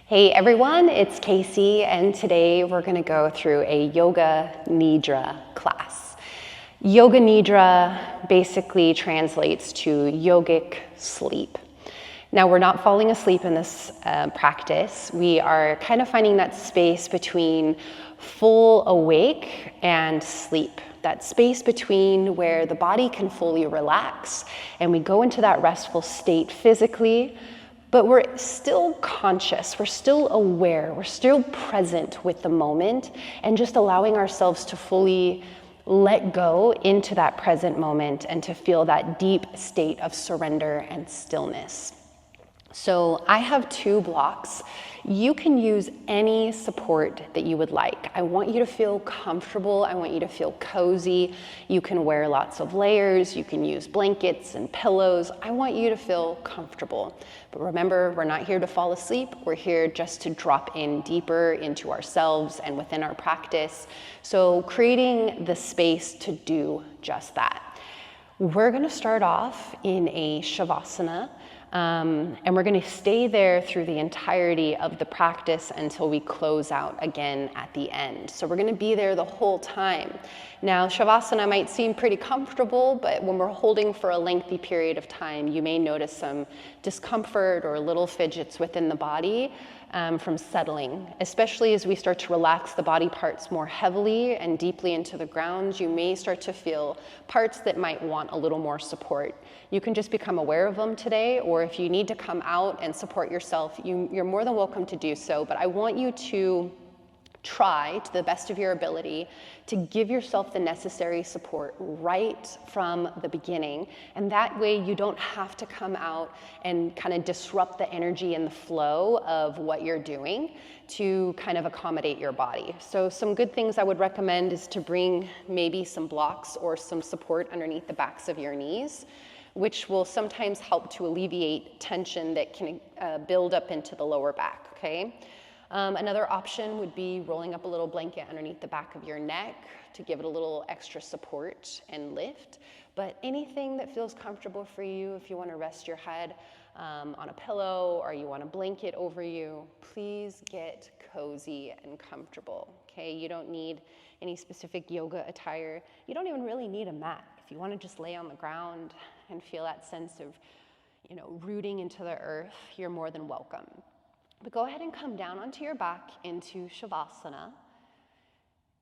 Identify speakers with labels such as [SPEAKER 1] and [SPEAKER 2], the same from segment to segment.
[SPEAKER 1] Hey everyone, it's Kaycie, and today we're going to go through a Yoga Nidra class. Yoga Nidra basically translates to yogic sleep. Now, we're not falling asleep in this practice. We are kind of finding that space between full awake and sleep. That space between where the body can fully relax and we go into that restful state physically, but we're still conscious, we're still aware, we're still present with the moment and just allowing ourselves to fully let go into that present moment and to feel that deep state of surrender and stillness. So I have 2 blocks. You can use any support that you would like. I want you to feel comfortable. I want you to feel cozy. You can wear lots of layers. You can use blankets and pillows. I want you to feel comfortable. But remember, we're not here to fall asleep. We're here just to drop in deeper into ourselves and within our practice. So creating the space to do just that. We're going to start off in a Shavasana. And we're going to stay there through the entirety of the practice until we close out again at the end. So we're going to be there the whole time. Now, Shavasana might seem pretty comfortable, but when we're holding for a lengthy period of time, you may notice some discomfort or little fidgets within the body from settling. Especially as we start to relax the body parts more heavily and deeply into the ground, you may start to feel parts that might want a little more support. You can just become aware of them today, or if you need to come out and support yourself, you're more than welcome to do so. But I want you to try to the best of your ability to give yourself the necessary support right from the beginning. And that way you don't have to come out and kind of disrupt the energy and the flow of what you're doing to kind of accommodate your body. So some good things I would recommend is to bring maybe some blocks or some support underneath the backs of your knees, which will sometimes help to alleviate tension that can build up into the lower back, okay? Another option would be rolling up a little blanket underneath the back of your neck to give it a little extra support and lift. But anything that feels comfortable for you, if you want to rest your head on a pillow or you want a blanket over you, please get cozy and comfortable, okay? You don't need any specific yoga attire. You don't even really need a mat. If you want to just lay on the ground and feel that sense of, rooting into the earth, you're more than welcome. But go ahead and come down onto your back into Shavasana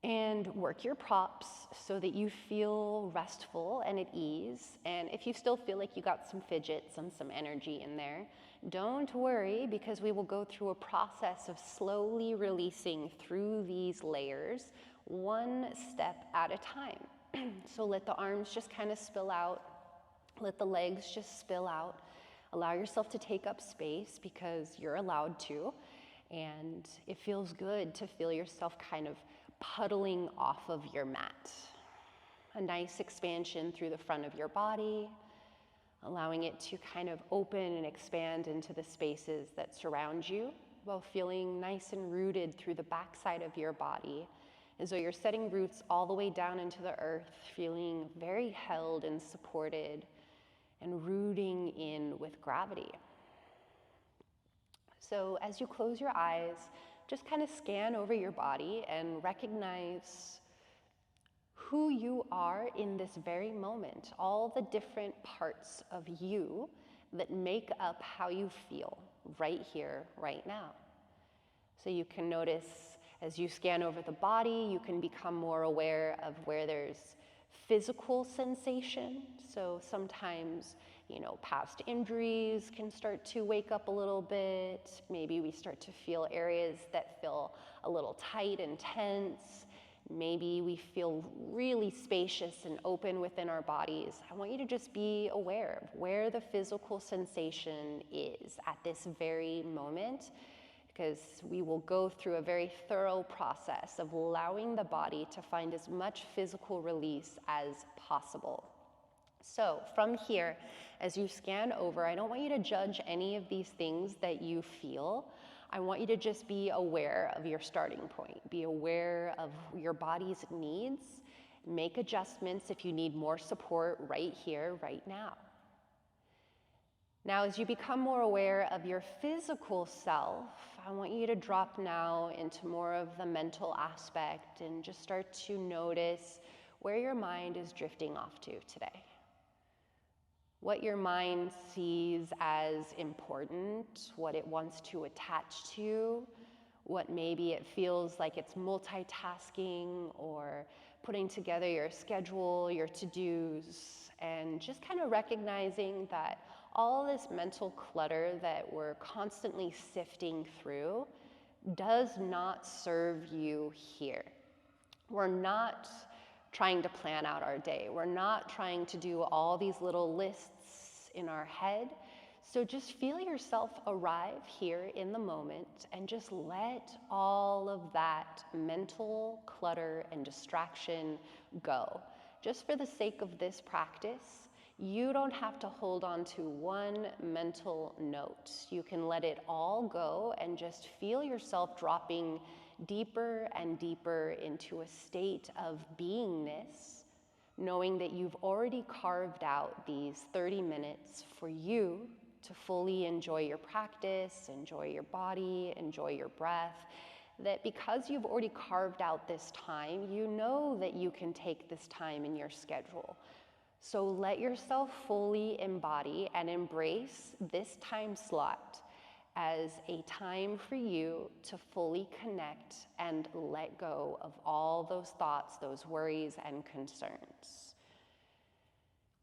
[SPEAKER 1] and work your props so that you feel restful and at ease. And if you still feel like you got some fidgets and some energy in there, don't worry, because we will go through a process of slowly releasing through these layers, one step at a time. So let the arms just kind of spill out. Let the legs just spill out. Allow yourself to take up space because you're allowed to. And it feels good to feel yourself kind of puddling off of your mat. A nice expansion through the front of your body, allowing it to kind of open and expand into the spaces that surround you while feeling nice and rooted through the backside of your body, as though you're setting roots all the way down into the earth, feeling very held and supported and rooting in with gravity. So as you close your eyes, just kind of scan over your body and recognize who you are in this very moment, all the different parts of you that make up how you feel right here, right now. So you can notice as you scan over the body, you can become more aware of where there's physical sensation. So sometimes, past injuries can start to wake up a little bit. Maybe we start to feel areas that feel a little tight and tense. Maybe we feel really spacious and open within our bodies. I want you to just be aware of where the physical sensation is at this very moment, because we will go through a very thorough process of allowing the body to find as much physical release as possible. So from here, as you scan over, I don't want you to judge any of these things that you feel. I want you to just be aware of your starting point. Be aware of your body's needs. Make adjustments if you need more support right here, right now. Now, as you become more aware of your physical self, I want you to drop now into more of the mental aspect and just start to notice where your mind is drifting off to today. What your mind sees as important, what it wants to attach to, what maybe it feels like it's multitasking or putting together your schedule, your to-dos, and just kind of recognizing that all this mental clutter that we're constantly sifting through does not serve you here. We're not trying to plan out our day. We're not trying to do all these little lists in our head. So just feel yourself arrive here in the moment and just let all of that mental clutter and distraction go. Just for the sake of this practice, you don't have to hold on to one mental note. You can let it all go and just feel yourself dropping deeper and deeper into a state of beingness, knowing that you've already carved out these 30 minutes for you to fully enjoy your practice, enjoy your body, enjoy your breath, that because you've already carved out this time, you know that you can take this time in your schedule. So let yourself fully embody and embrace this time slot as a time for you to fully connect and let go of all those thoughts, those worries and concerns.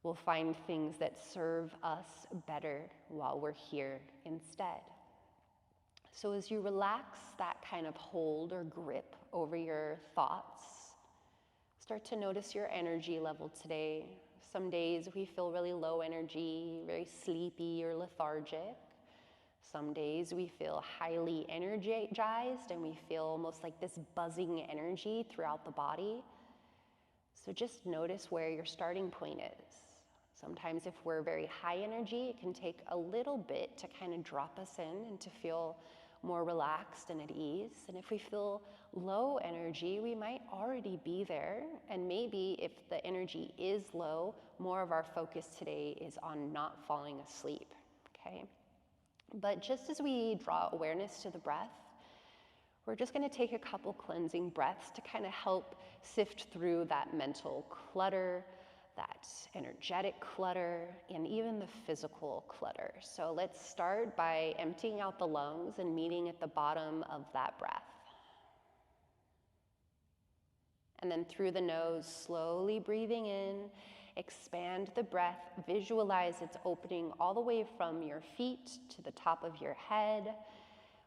[SPEAKER 1] We'll find things that serve us better while we're here instead. So as you relax that kind of hold or grip over your thoughts, start to notice your energy level today. Some days we feel really low energy, very sleepy or lethargic. Some days we feel highly energized and we feel almost like this buzzing energy throughout the body. So just notice where your starting point is. Sometimes if we're very high energy, it can take a little bit to kind of drop us in and to feel more relaxed and at ease. And if we feel low energy, we might already be there. And maybe if the energy is low, more of our focus today is on not falling asleep, okay? But just as we draw awareness to the breath, we're just going to take a couple cleansing breaths to kind of help sift through that mental clutter, that energetic clutter, and even the physical clutter. So let's start by emptying out the lungs and meeting at the bottom of that breath. And then through the nose, slowly breathing in, expand the breath, visualize it's opening all the way from your feet to the top of your head,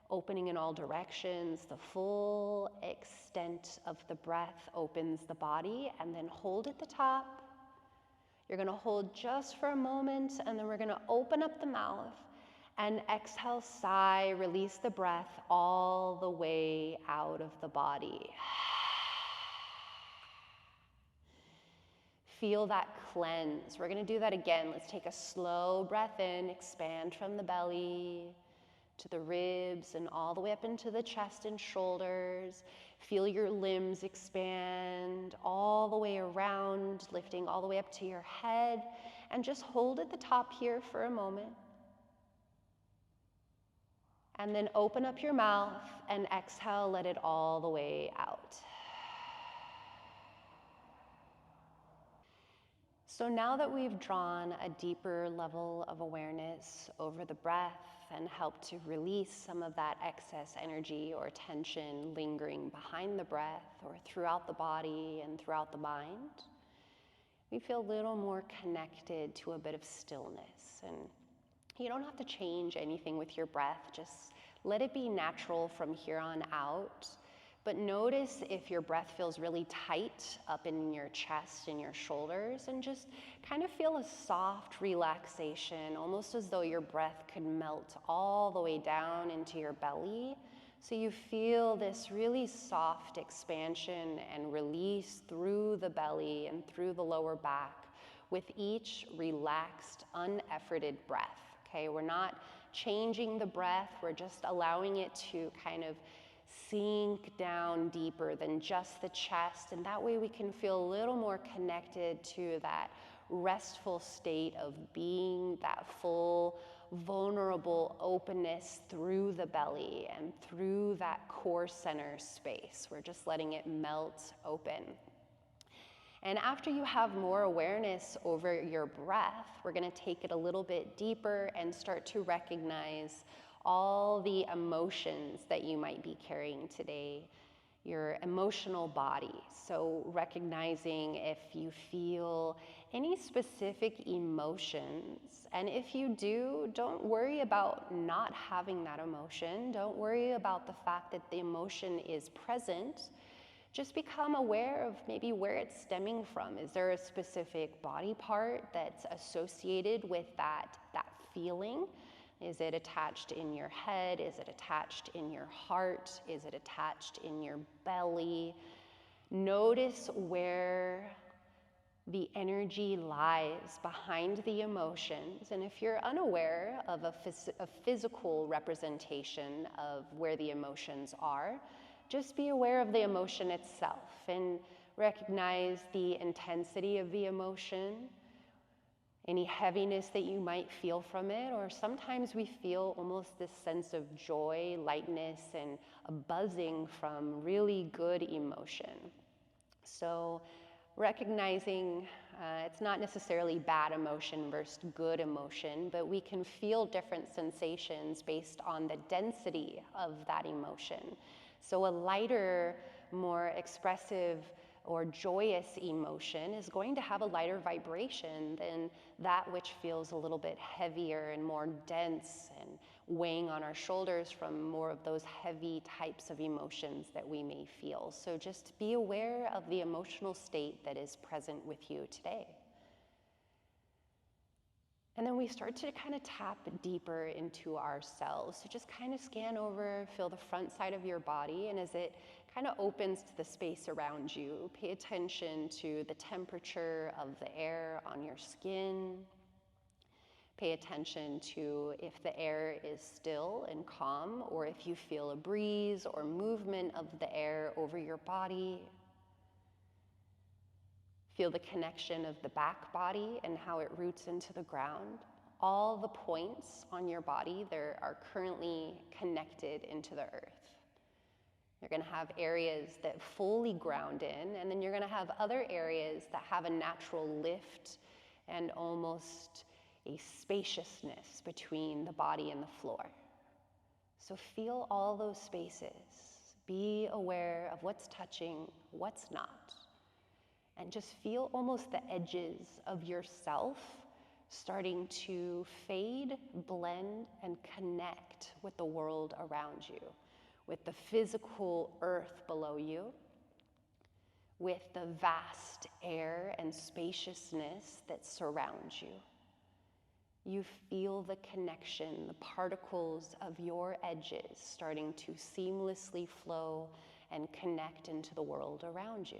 [SPEAKER 1] opening in all directions. The full extent of the breath opens the body, and then hold at the top. You're going to hold just for a moment, and then we're going to open up the mouth and exhale, sigh, release the breath all the way out of the body. Feel that cleanse. We're going to do that again. Let's take a slow breath in, expand from the belly to the ribs and all the way up into the chest and shoulders. Feel your limbs expand all the way around, lifting all the way up to your head, and just hold at the top here for a moment. And then open up your mouth and exhale, let it all the way out. So now that we've drawn a deeper level of awareness over the breath and helped to release some of that excess energy or tension lingering behind the breath or throughout the body and throughout the mind, we feel a little more connected to a bit of stillness. And you don't have to change anything with your breath, just let it be natural from here on out. But notice if your breath feels really tight up in your chest and your shoulders, and just kind of feel a soft relaxation, almost as though your breath could melt all the way down into your belly. So you feel this really soft expansion and release through the belly and through the lower back with each relaxed, unefforted breath. Okay, we're not changing the breath, we're just allowing it to kind of sink down deeper than just the chest, and that way we can feel a little more connected to that restful state of being, that full vulnerable openness through the belly and through that core center space. We're just letting it melt open. And after you have more awareness over your breath, we're going to take it a little bit deeper and start to recognize all the emotions that you might be carrying today, your emotional body. So recognizing if you feel any specific emotions. And if you do, don't worry about not having that emotion. Don't worry about the fact that the emotion is present. Just become aware of maybe where it's stemming from. Is there a specific body part that's associated with that feeling? Is it attached in your head? Is it attached in your heart? Is it attached in your belly? Notice where the energy lies behind the emotions. And if you're unaware of a physical representation of where the emotions are, just be aware of the emotion itself and recognize the intensity of the emotion, any heaviness that you might feel from it, or sometimes we feel almost this sense of joy, lightness, and a buzzing from really good emotion. So recognizing it's not necessarily bad emotion versus good emotion, but we can feel different sensations based on the density of that emotion. So a lighter, more expressive or joyous emotion is going to have a lighter vibration than that which feels a little bit heavier and more dense and weighing on our shoulders from more of those heavy types of emotions that we may feel. So just be aware of the emotional state that is present with you today. And then we start to kind of tap deeper into ourselves. So just kind of scan over, feel the front side of your body, and as it kind of opens to the space around you, pay attention to the temperature of the air on your skin. Pay attention to if the air is still and calm, or if you feel a breeze or movement of the air over your body. Feel the connection of the back body and how it roots into the ground. All the points on your body that are currently connected into the earth. You're going to have areas that fully ground in, and then you're going to have other areas that have a natural lift and almost a spaciousness between the body and the floor. So feel all those spaces. Be aware of what's touching, what's not. And just feel almost the edges of yourself starting to fade, blend, and connect with the world around you, with the physical earth below you, with the vast air and spaciousness that surrounds you. You feel the connection, the particles of your edges starting to seamlessly flow and connect into the world around you.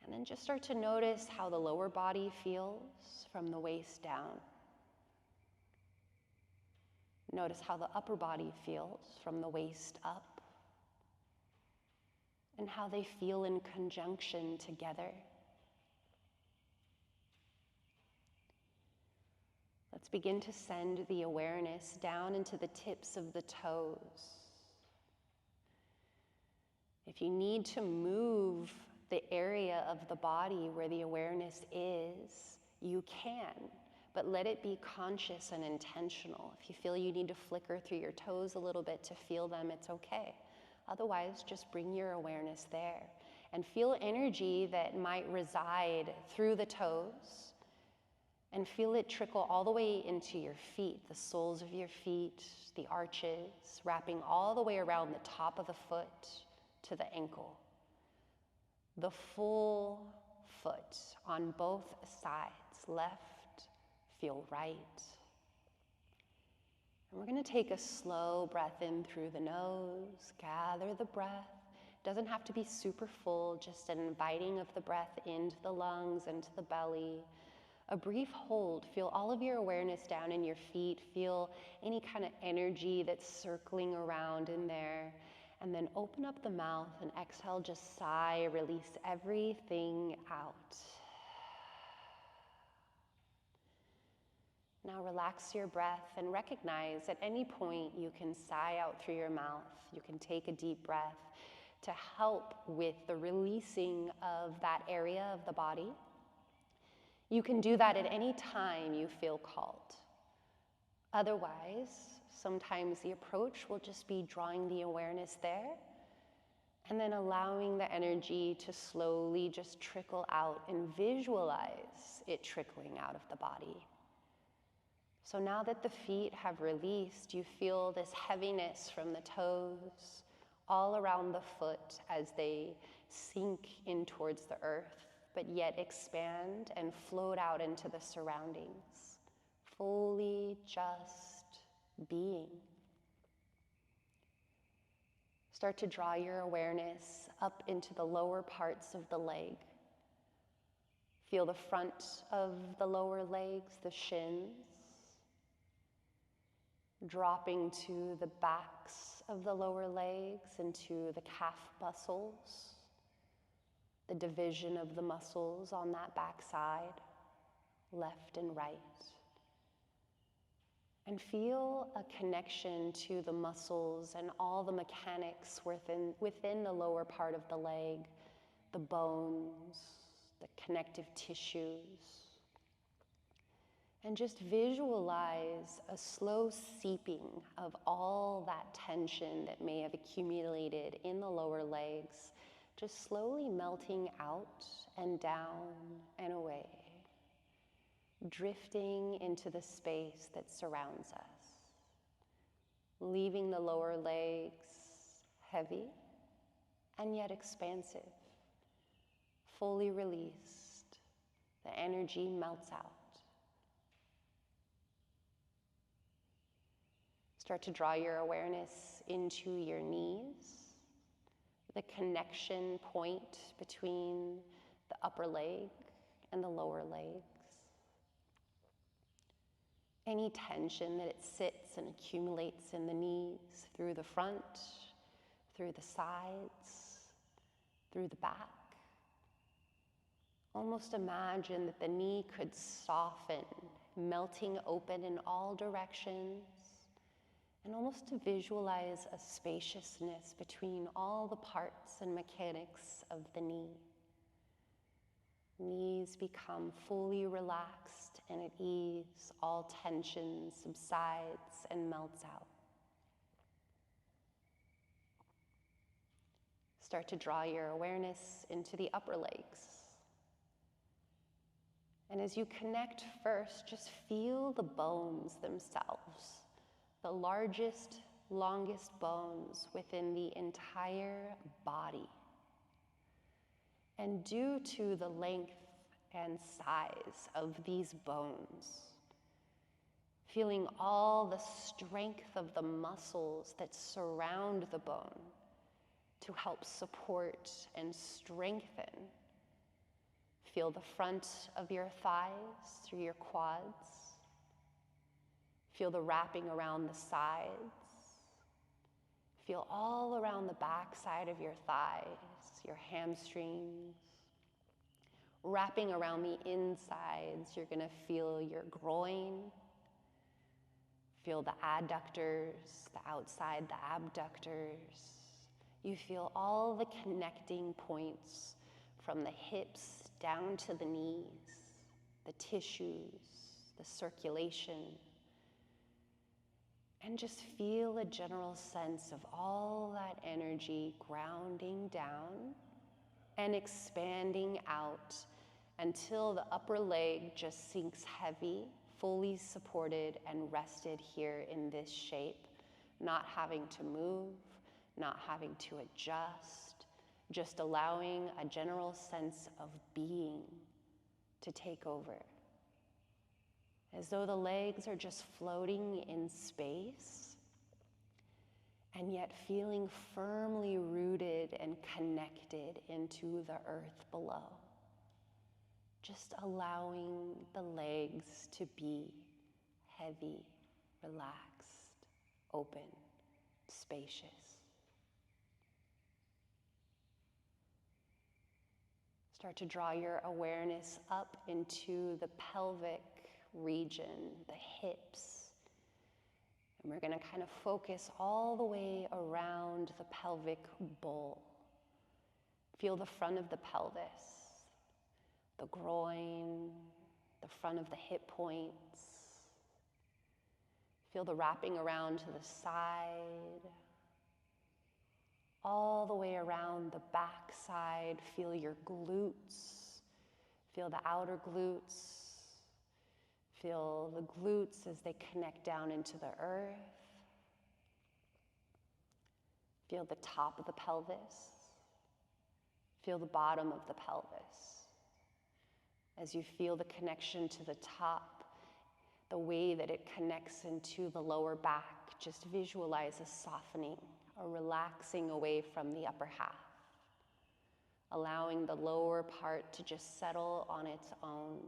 [SPEAKER 1] And then just start to notice how the lower body feels from the waist down. Notice how the upper body feels from the waist up, and how they feel in conjunction together. Let's begin to send the awareness down into the tips of the toes. If you need to move the area of the body where the awareness is, you can, but let it be conscious and intentional. If you feel you need to flicker through your toes a little bit to feel them, it's okay. Otherwise, just bring your awareness there and feel energy that might reside through the toes, and feel it trickle all the way into your feet, the soles of your feet, the arches, wrapping all the way around the top of the foot to the ankle. The full foot on both sides, left, feel right. And we're going to take a slow breath in through the nose, gather the breath. It doesn't have to be super full, just an inviting of the breath into the lungs, into the belly. A brief hold, feel all of your awareness down in your feet, feel any kind of energy that's circling around in there. And then open up the mouth and exhale, just sigh, release everything out. Now relax your breath and recognize at any point you can sigh out through your mouth. You can take a deep breath to help with the releasing of that area of the body. You can do that at any time you feel called. Otherwise, sometimes the approach will just be drawing the awareness there and then allowing the energy to slowly just trickle out and visualize it trickling out of the body. So now that the feet have released, you feel this heaviness from the toes all around the foot as they sink in towards the earth, but yet expand and float out into the surroundings, fully just being. Start to draw your awareness up into the lower parts of the leg. Feel the front of the lower legs, the shins, dropping to the backs of the lower legs into the calf muscles, the division of the muscles on that back side, left and right. And feel a connection to the muscles and all the mechanics within the lower part of the leg, the bones, the connective tissues. And just visualize a slow seeping of all that tension that may have accumulated in the lower legs, just slowly melting out and down and away, drifting into the space that surrounds us, leaving the lower legs heavy and yet expansive, fully released. The energy melts out. Start to draw your awareness into your knees, the connection point between the upper leg and the lower legs. Any tension that it sits and accumulates in the knees, through the front, through the sides, through the back. Almost imagine that the knee could soften, melting open in all directions. And almost to visualize a spaciousness between all the parts and mechanics of the knee. Knees become fully relaxed and at ease. All tension subsides and melts out. Start to draw your awareness into the upper legs. And as you connect first, just feel the bones themselves. The largest, longest bones within the entire body. And due to the length and size of these bones, feeling all the strength of the muscles that surround the bone to help support and strengthen. Feel the front of your thighs through your quads. Feel the wrapping around the sides. Feel all around the back side of your thighs, your hamstrings. Wrapping around the insides, you're going to feel your groin. Feel the adductors, the outside, the abductors. You feel all the connecting points from the hips down to the knees, the tissues, the circulation. And just feel a general sense of all that energy grounding down and expanding out until the upper leg just sinks heavy, fully supported and rested here in this shape, not having to move, not having to adjust, just allowing a general sense of being to take over. As though the legs are just floating in space, and yet feeling firmly rooted and connected into the earth below. Just allowing the legs to be heavy, relaxed, open, spacious. Start to draw your awareness up into the pelvic region, the hips. And we're going to kind of focus all the way around the pelvic bowl. Feel the front of the pelvis, the groin, the front of the hip points. Feel the wrapping around to the side, all the way around the back side. Feel your glutes, feel the outer glutes, feel the glutes as they connect down into the earth. Feel the top of the pelvis, feel the bottom of the pelvis. As you feel the connection to the top, the way that it connects into the lower back, just visualize a softening, a relaxing away from the upper half, allowing the lower part to just settle on its own.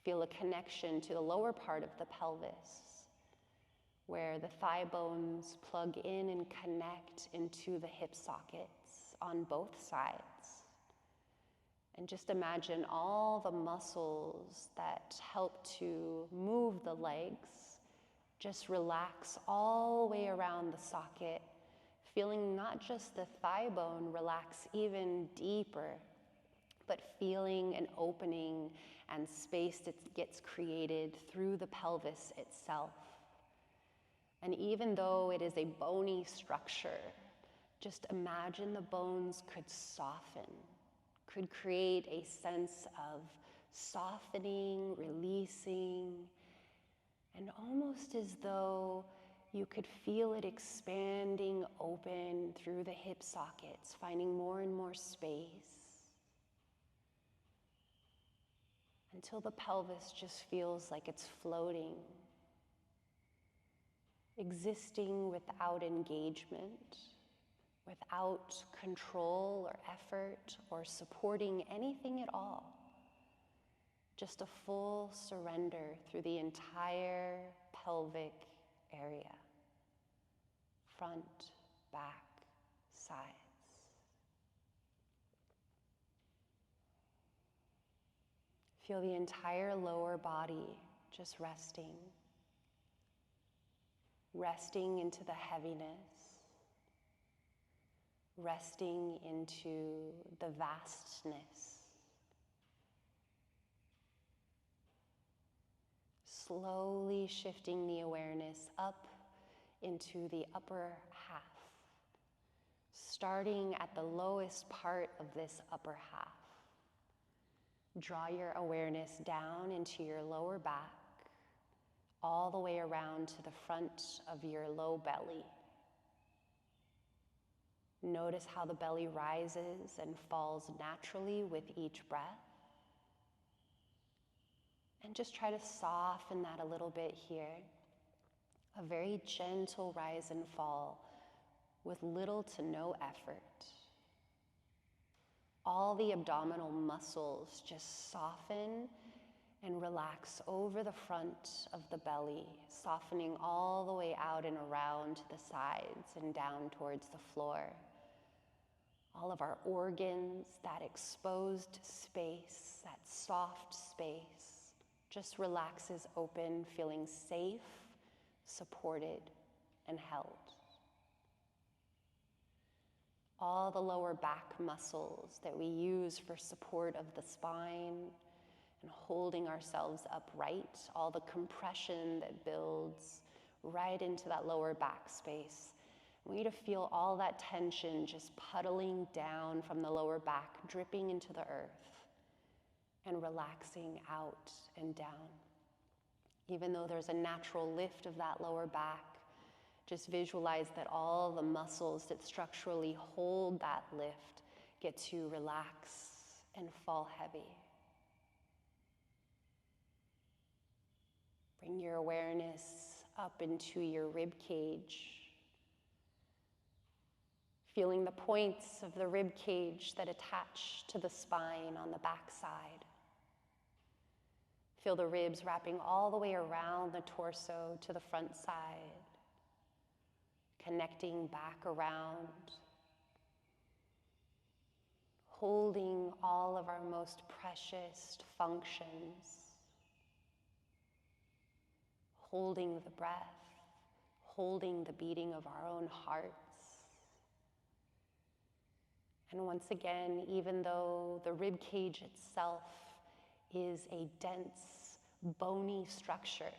[SPEAKER 1] Feel a connection to the lower part of the pelvis, where the thigh bones plug in and connect into the hip sockets on both sides. And just imagine all the muscles that help to move the legs just relax all the way around the socket, feeling not just the thigh bone relax even deeper, but feeling an opening and space that gets created through the pelvis itself. And even though it is a bony structure, just imagine the bones could soften, could create a sense of softening, releasing, and almost as though you could feel it expanding open through the hip sockets, finding more and more space, until the pelvis just feels like it's floating, existing without engagement, without control or effort or supporting anything at all. Just a full surrender through the entire pelvic area. Front, back, sides. Feel the entire lower body just resting. Resting into the heaviness. Resting into the vastness. Slowly shifting the awareness up into the upper half, starting at the lowest part of this upper half. Draw your awareness down into your lower back, all the way around to the front of your low belly. Notice how the belly rises and falls naturally with each breath. And just try to soften that a little bit here. A very gentle rise and fall with little to no effort. All the abdominal muscles just soften and relax over the front of the belly, softening all the way out and around to the sides and down towards the floor. All of our organs, that exposed space, that soft space, just relaxes open, feeling safe, supported, and held. All the lower back muscles that we use for support of the spine and holding ourselves upright, all the compression that builds right into that lower back space. I want you to feel all that tension just puddling down from the lower back, dripping into the earth and relaxing out and down. Even though there's a natural lift of that lower back, just visualize that all the muscles that structurally hold that lift get to relax and fall heavy. Bring your awareness up into your rib cage, feeling the points of the rib cage that attach to the spine on the back side. Feel the ribs wrapping all the way around the torso to the front side, connecting back around, holding all of our most precious functions holding the breath, holding the beating of our own hearts. And once again, even though the rib cage itself is a dense, bony structure,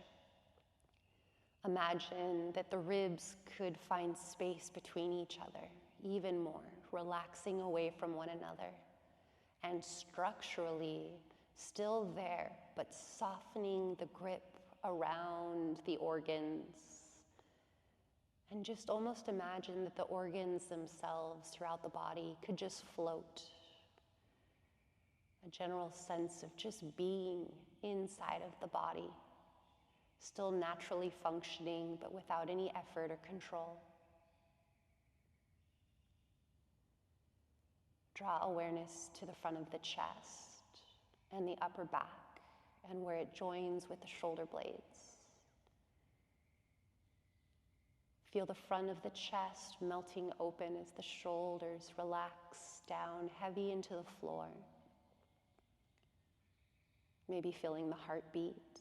[SPEAKER 1] imagine that the ribs could find space between each other, even more, relaxing away from one another, and structurally still there, but softening the grip around the organs. And just almost imagine that the organs themselves throughout the body could just float. A general sense of just being inside of the body, still naturally functioning, but without any effort or control. Draw awareness to the front of the chest and the upper back, and where it joins with the shoulder blades. Feel the front of the chest melting open as the shoulders relax down heavy into the floor. Maybe feeling the heartbeat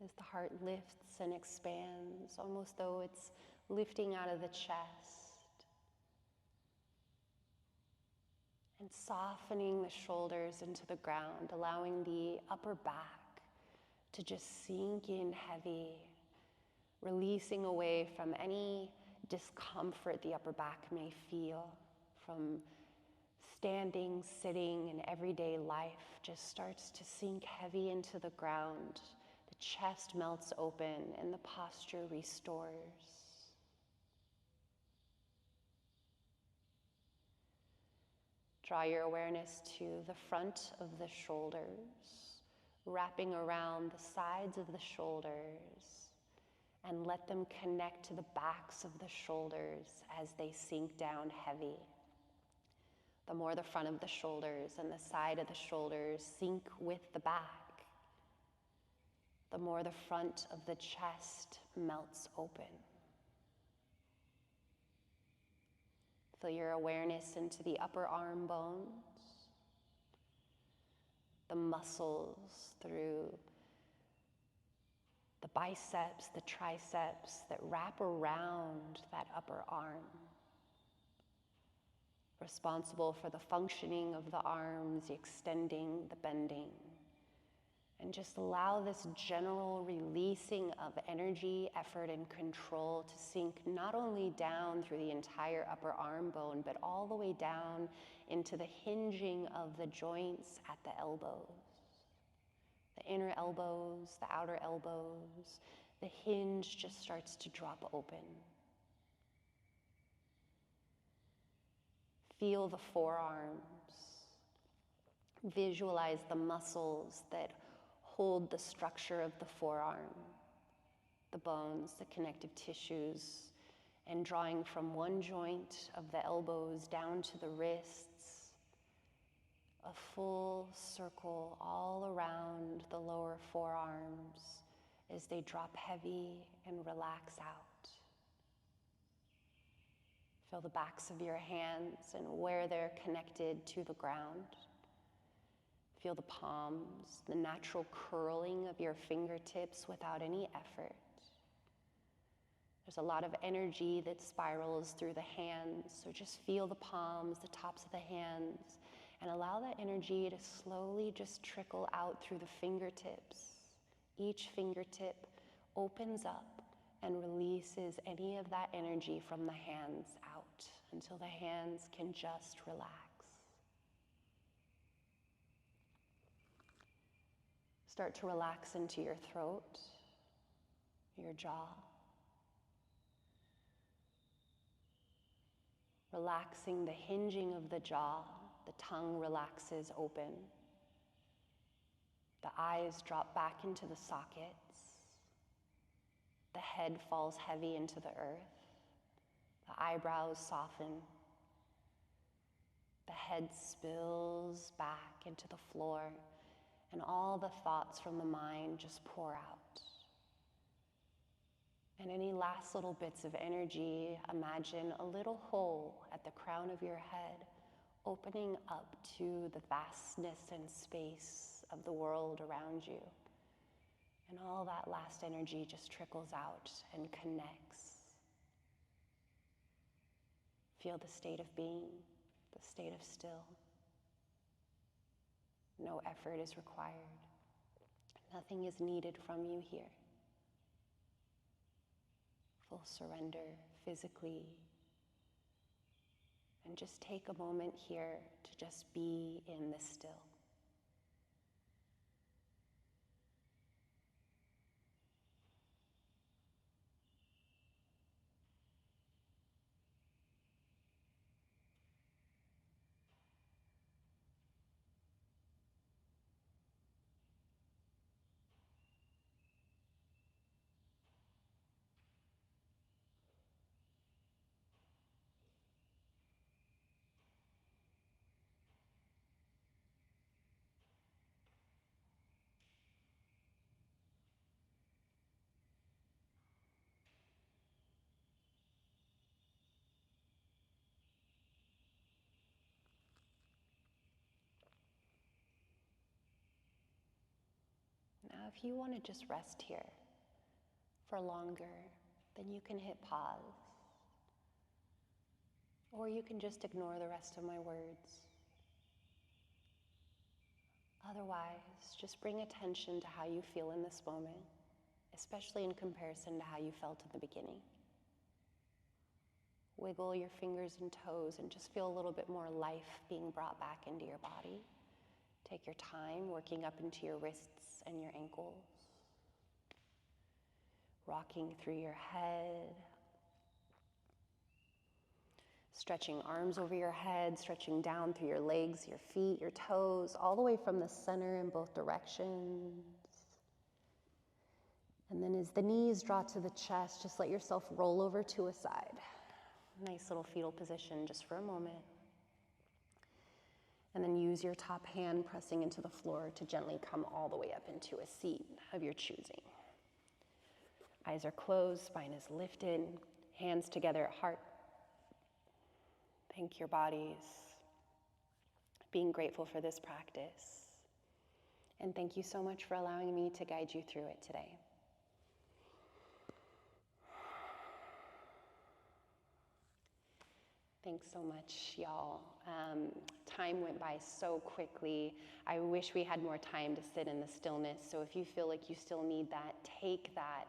[SPEAKER 1] as the heart lifts and expands, almost though it's lifting out of the chest. And softening the shoulders into the ground, allowing the upper back to just sink in heavy, releasing away from any discomfort the upper back may feel from standing, sitting, in everyday life. Just starts to sink heavy into the ground. The chest melts open and the posture restores. Draw your awareness to the front of the shoulders, wrapping around the sides of the shoulders, and let them connect to the backs of the shoulders as they sink down heavy. The more the front of the shoulders and the side of the shoulders sink with the back, the more the front of the chest melts open. Feel your awareness into the upper arm bones, the muscles through the biceps, the triceps that wrap around that upper arm, responsible for the functioning of the arms, the extending, the bending. And just allow this general releasing of energy, effort, and control to sink not only down through the entire upper arm bone, but all the way down into the hinging of the joints at the elbows. The inner elbows, the outer elbows, the hinge just starts to drop open. Feel the forearms. Visualize the muscles that hold the structure of the forearm, the bones, the connective tissues, and drawing from one joint of the elbows down to the wrists, a full circle all around the lower forearms as they drop heavy and relax out. Feel the backs of your hands and where they're connected to the ground. Feel the palms, the natural curling of your fingertips without any effort. There's a lot of energy that spirals through the hands, so just feel the palms, the tops of the hands, and allow that energy to slowly just trickle out through the fingertips. Each fingertip opens up and releases any of that energy from the hands out until the hands can just relax. Start to relax into your throat, your jaw. Relaxing the hinging of the jaw, the tongue relaxes open. The eyes drop back into the sockets. The head falls heavy into the earth. The eyebrows soften. The head spills back into the floor, and all the thoughts from the mind just pour out. And any last little bits of energy, imagine a little hole at the crown of your head, opening up to the vastness and space of the world around you. And all that last energy just trickles out and connects. Feel the state of being, the state of still. No effort is required. Nothing is needed from you here. Full surrender physically. And just take a moment here to just be in the still. Now, if you want to just rest here for longer, then you can hit pause. Or you can just ignore the rest of my words. Otherwise, just bring attention to how you feel in this moment, especially in comparison to how you felt in the beginning. Wiggle your fingers and toes and just feel a little bit more life being brought back into your body. Take your time working up into your wrists and your ankles. Rocking through your head. Stretching arms over your head, stretching down through your legs, your feet, your toes, all the way from the center in both directions. And then as the knees draw to the chest, just let yourself roll over to a side. Nice little fetal position just for a moment. And then use your top hand pressing into the floor to gently come all the way up into a seat of your choosing. Eyes are closed, spine is lifted, hands together at heart. Thank your bodies. Being grateful for this practice. And thank you so much for allowing me to guide you through it today. Thanks so much, y'all. Time went by so quickly. I wish we had more time to sit in the stillness. So if you feel like you still need that, take that.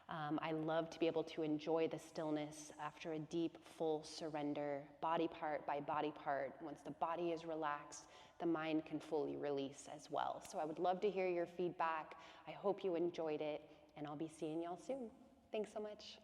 [SPEAKER 1] I love to be able to enjoy the stillness after a deep, full surrender, body part by body part. Once the body is relaxed, the mind can fully release as well. So I would love to hear your feedback. I hope you enjoyed it, and I'll be seeing y'all soon. Thanks so much.